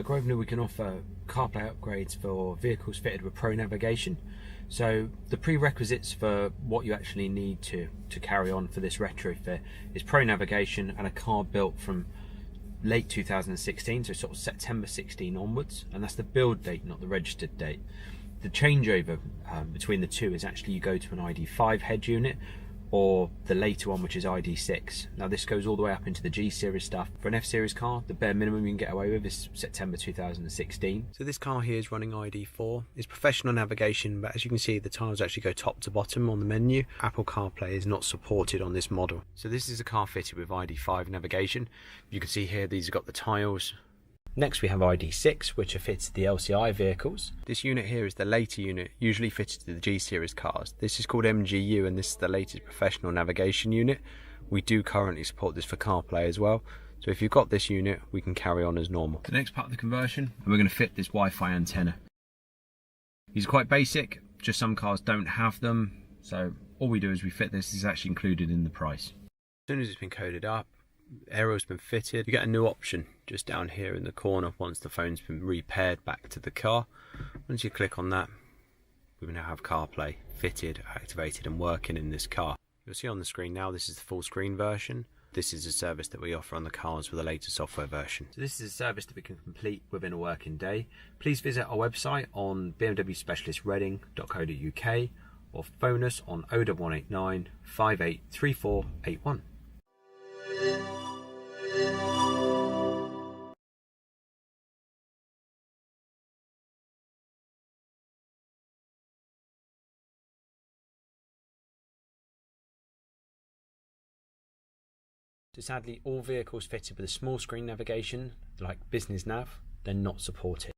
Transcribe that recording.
At Grosvenor we can offer CarPlay upgrades for vehicles fitted with Pro navigation. So the prerequisites for what you actually need to carry on for this retrofit is Pro navigation and a car built from late 2016, so sort of September 16 onwards, and that's the build date, not the registered date. The changeover between the two is actually you go to an ID5 head unit or the later one, which is ID6. Now this goes all the way up into the G series stuff. For an F series car, the bare minimum you can get away with is September 2016. So this car here is running ID4. It's professional navigation, but as you can see, the tiles actually go top to bottom on the menu. Apple CarPlay is not supported on this model. So this is a car fitted with ID5 navigation. You can see here, these have got the tiles. Next we have ID6, which are fitted to the LCI vehicles. This unit here is the later unit, usually fitted to the G series cars. This is called MGU and this is the latest professional navigation unit. We do currently support this for CarPlay as well. So if you've got this unit, we can carry on as normal. The next part of the conversion, we're going to fit this Wi-Fi antenna. These are quite basic, just some cars don't have them. So all we do is we fit this. This is actually included in the price. As soon as it's been coded up, aero's been fitted, you get a new option just down here in the corner once the phone's been repaired back to the car. Once you click on that, we now have CarPlay fitted, activated and working in this car. You'll see on the screen now, this is the full screen version. This is a service that we offer on the cars with the latest software version. So this is a service that we can complete within a working day. Please visit our website on bmwspecialistreading.co.uk or phone us on 01189 583481. So sadly, all vehicles fitted with a small screen navigation, like Business Nav, they're not supported.